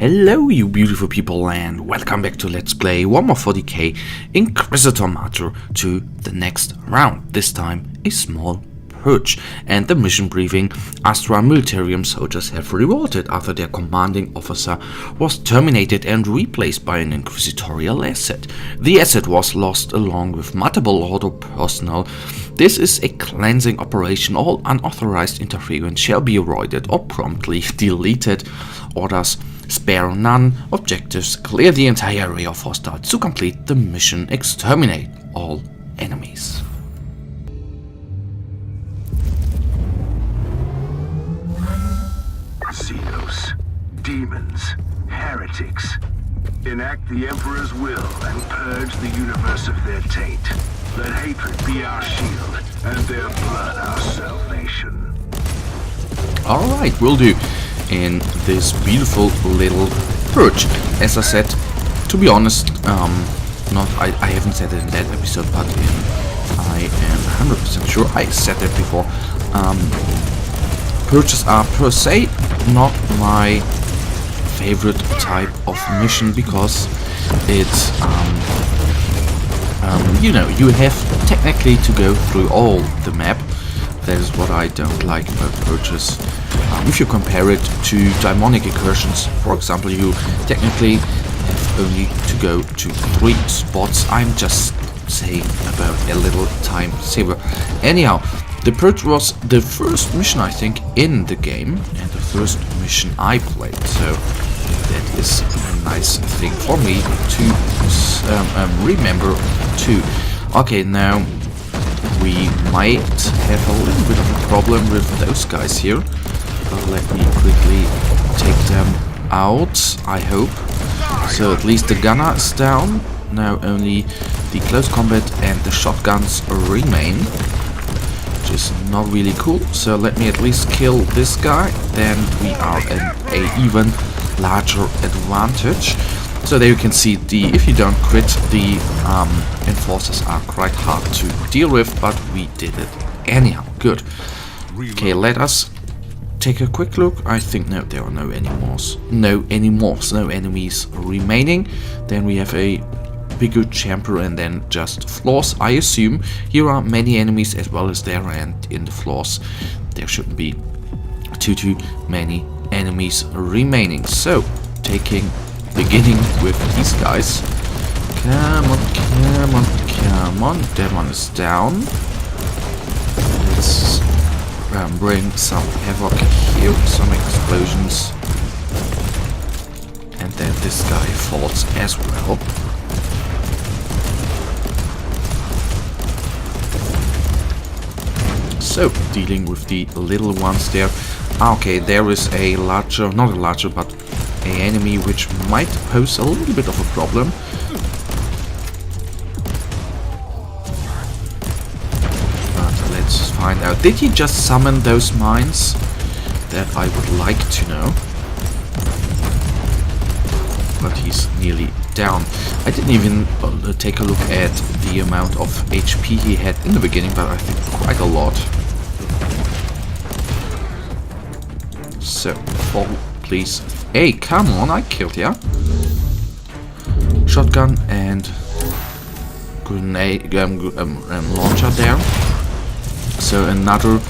Hello you beautiful people and welcome back to Let's Play Warhammer 40k Inquisitor Martyr to the next round. This time a small purge, and the mission briefing: Astra Militarium soldiers have revolted after their commanding officer was terminated and replaced by an inquisitorial asset. The asset was lost along with multiple order personnel. This is a cleansing operation. All unauthorized interference shall be avoided or promptly deleted. Orders: spare none. Objectives: clear the entire area of hostiles. To complete the mission, exterminate all enemies. Xenos, demons, heretics. Enact the Emperor's will and purge the universe of their taint. Let hatred be our shield and their blood our salvation. Alright, will do. In this beautiful little purge. As I said, to be honest, I haven't said it in that episode, but I am 100% sure I said that before. Purges are per se not my favorite type of mission because it's you have technically to go through all the map. That is what I don't like about purges. If you compare it to demonic incursions, for example, you technically have only to go to 3 spots. I'm just saying about a little time saver. Anyhow, the purge was the first mission, I think, in the game, and the first mission I played, so that is a nice thing for me to remember too. Okay, now we might have a little bit of a problem with those guys here, but let me quickly take them out, I hope. So at least the gunner is down. Now only the close combat and the shotguns remain, which is not really cool. So let me at least kill this guy, then we are in a even larger advantage. So there you can see, if you don't crit, the enforcers are quite hard to deal with, but we did it anyhow. Good. Okay, let us take a quick look. I think no, there are no enemies remaining. Then we have a bigger chamber and then just floors. I assume here are many enemies as well as there, and in the floors there shouldn't be too many enemies remaining. So beginning with these guys. Come on, that one is down. Let's bring some havoc here, some explosions, and then this guy falls as well. So, dealing with the little ones there. Okay, there is a larger, not a larger, but an enemy which might pose a little bit of a problem. But let's find out. Did he just summon those mines? That I would like to know. But he's nearly down. I didn't even take a look at the amount of HP he had in the beginning, but I think quite a lot. So, fall, please. Hey, come on, I killed ya. Shotgun and grenade launcher there. So another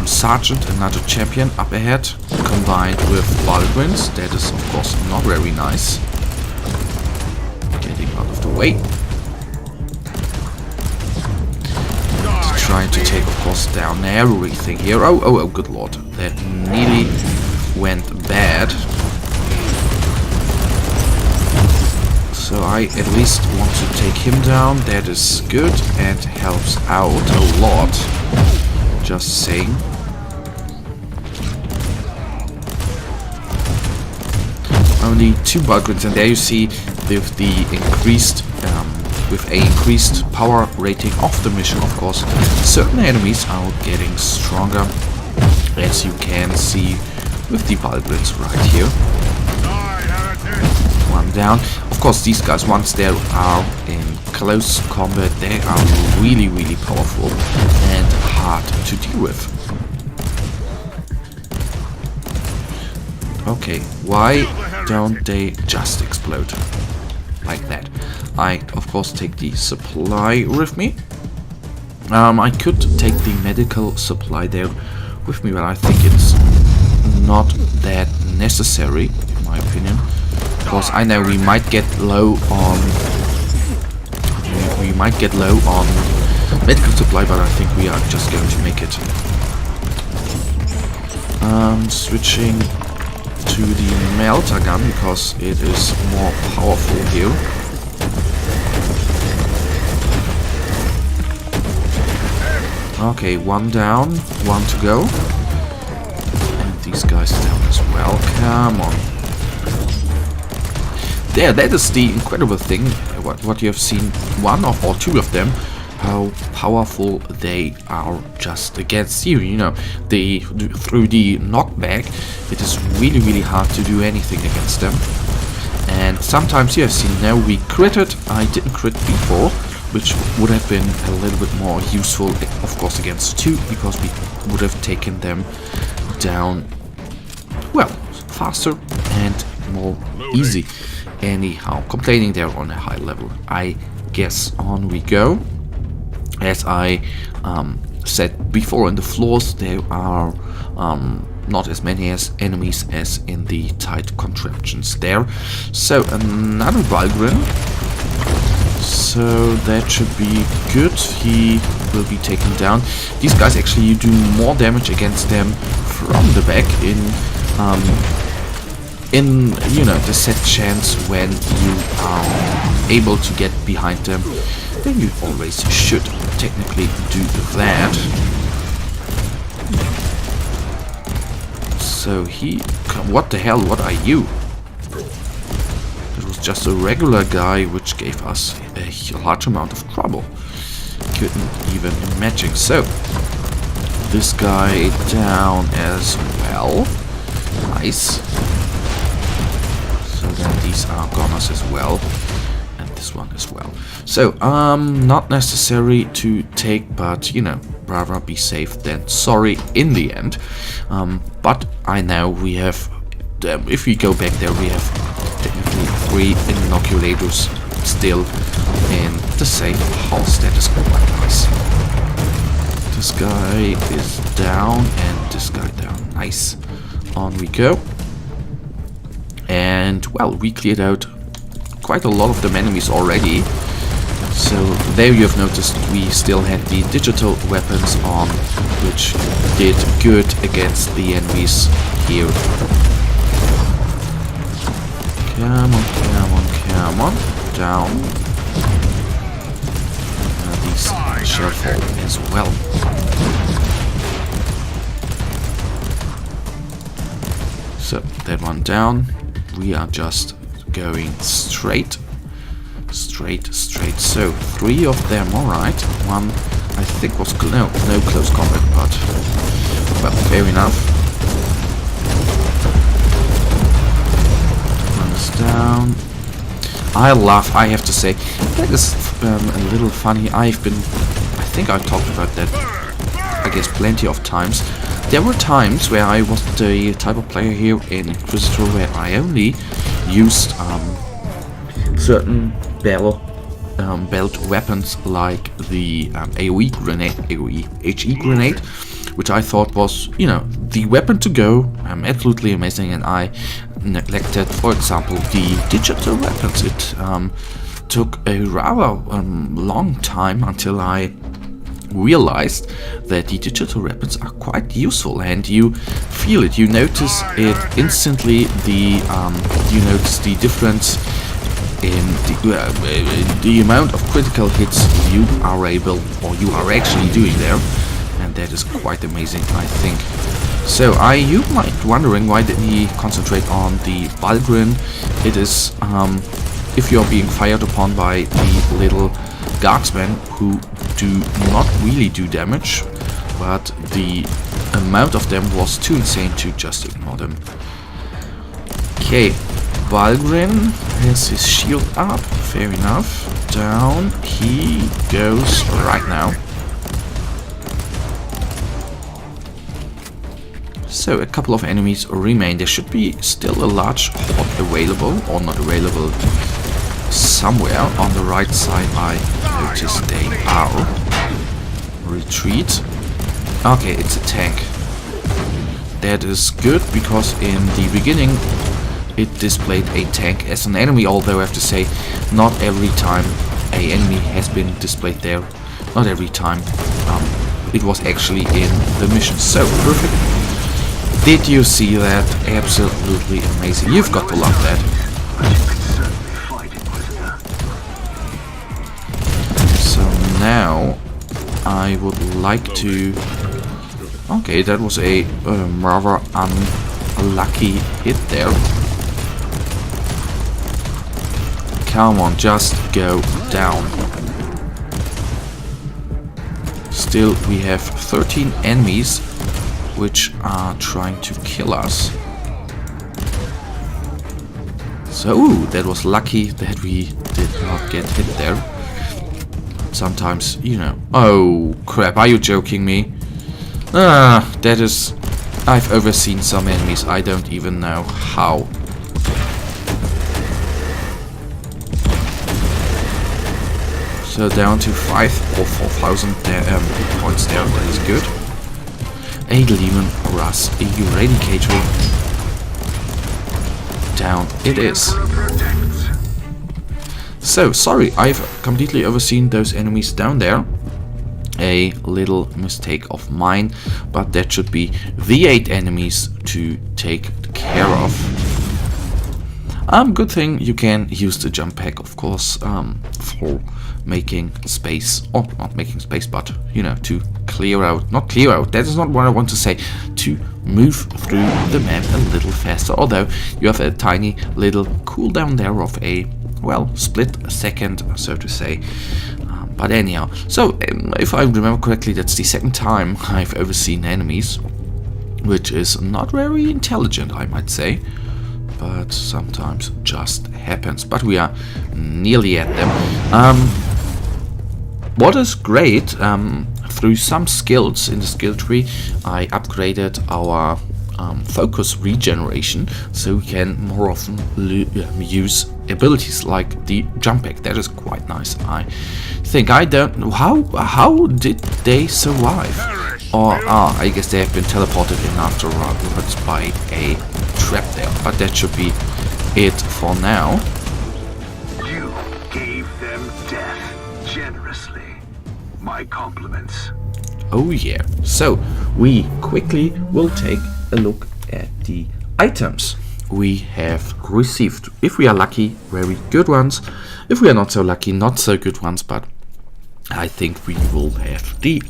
sergeant, another champion up ahead, combined with Baldwins. That is, of course, not very nice. Getting out of the way. And trying to take, of course, down everything here. Oh, good lord. That nearly went bad. So I at least want to take him down. That is good and helps out a lot. Just saying. Only 2 Bulgarians, and there you see with the increased with a increased power rating of the mission, of course, certain enemies are getting stronger, as you can see with the Bulgarians right here. One down. Of course, these guys, once they are in close combat, they are really powerful and hard to deal with. Okay, why don't they just explode? Like that. I, of course, take the supply with me. I could take the medical supply there with me, but I think it's not that necessary, in my opinion. Because I know we might get low on... We might get low on medical supply, but I think we are just going to make it. Switching to the melter gun, because it is more powerful here. Okay, one down, one to go. And these guys down as well. Come on. There, that is the incredible thing, what you have seen, one or two of them, how powerful they are just against you. You know, through the knockback, it is really, really hard to do anything against them. And sometimes you have seen, now we critted. I didn't crit before, which would have been a little bit more useful, of course, against two, because we would have taken them down, well, faster and more easy. Anyhow, complaining there on a high level. I guess on we go. As I said before, in the floors there are not as many as enemies as in the tight contraptions there. So another Valgrim. So that should be good. He will be taken down. These guys actually, you do more damage against them from the back in you know, the set chance when you are able to get behind them. Then you always should technically do that. So what the hell, what are you? It was just a regular guy which gave us a large amount of trouble. Couldn't even imagine. So, this guy down as well. Nice. So then these are goners as well. And this one as well. So, not necessary to take, but, you know, rather be safe than sorry in the end. But I know we have, if we go back there, we have technically 3 inoculators still in the safe house. That is quite nice. This guy is down and this guy down. Nice. On we go. And, well, we cleared out quite a lot of them enemies already. So there you have noticed we still had the digital weapons on, which did good against the enemies here. Come on, come on, come on. Down. These shall fall as well. So that one down. We are just going straight. So 3 of them, alright. One I think was no close combat, but well, fair enough. One is down. I have to say, that is a little funny. I think I talked about that, I guess, plenty of times. There were times where I was the type of player here in Inquisitor where I only used certain belt weapons like the AoE grenade, HE grenade, which I thought was, you know, the weapon to go, absolutely amazing, and I neglected, for example, the digital weapons. It took a rather long time until I realized that the digital weapons are quite useful, and you feel it, you notice it instantly. You notice the difference in the amount of critical hits you are able, or you are actually doing there, and that is quite amazing, I think. So you might be wondering, why didn't he concentrate on the Valgrim? It is if you're being fired upon by the little guardsmen who do not really do damage, but the amount of them was too insane to just ignore them. Okay, Valgrim has his shield up, fair enough. Down he goes right now. So a couple of enemies remain. There should be still a large horde available, or not available, somewhere on the right side. I noticed they are. Retreat. Okay, it's a tank. That is good, because in the beginning it displayed a tank as an enemy, although I have to say not every time a enemy has been displayed there. Not every time. It was actually in the mission. So, perfect. Did you see that? Absolutely amazing. You've got to love that. So now I would like to... Okay, that was a rather unlucky hit there. Come on, just go down. Still, we have 13 enemies which are trying to kill us. So, ooh, that was lucky that we did not get hit there. Sometimes, you know... Oh, crap, are you joking me? That is... I've overseen some enemies, I don't even know how. So down to 5 or 4,000 points there, that is good. A Demon Russ, a Eradicator. Down it is. So, sorry, I've completely overseen those enemies down there. A little mistake of mine, but that should be the 8 enemies to take care of. Good thing you can use the jump pack, of course, for making space, or not making space, but, you know, to clear out, not clear out, that is not what I want to say, to move through the map a little faster, although you have a tiny little cooldown there of a, well, split second, so to say. But anyhow, so if I remember correctly, that's the second time I've overseen enemies, which is not very intelligent, I might say, but sometimes just happens. But we are nearly at them. What is great, through some skills in the skill tree, I upgraded our focus regeneration, so we can more often use abilities like the jump pack. That is quite nice. I think I don't know how did they survive, or I guess they have been teleported in afterwards by a trap there, but that should be it for now. You gave them death generously. My compliments. Oh yeah. So we quickly will take a look at the items we have received. If we are lucky, very good ones. If we are not so lucky, not so good ones, but I think we will have the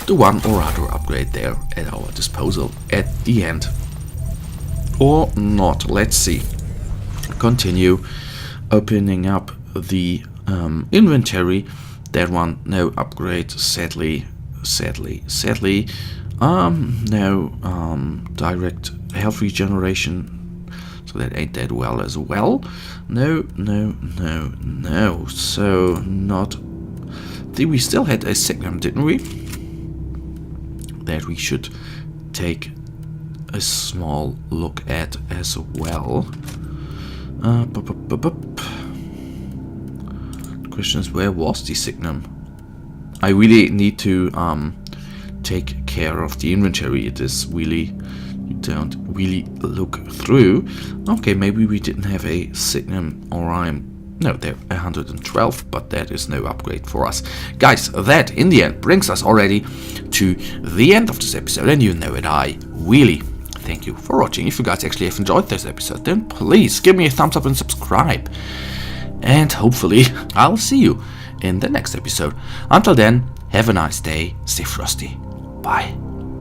one or other upgrade there at our disposal at the end. Or not. Let's see. Continue opening up the inventory. That one, no upgrade, sadly. No direct health regeneration, so that ain't that well as well. No. So not. We still had a signum, didn't we? That we should take a small look at as well. The question is, where was the signum? I really need to take care of the inventory. It is really, you don't really look through. Okay, maybe we didn't have a signum, or no, they're 112, but that is no upgrade for us. Guys, that in the end brings us already to the end of this episode, and you know it, I really thank you for watching. If you guys actually have enjoyed this episode, then please give me a thumbs up and subscribe. And hopefully I'll see you in the next episode. Until then, have a nice day, stay frosty, bye.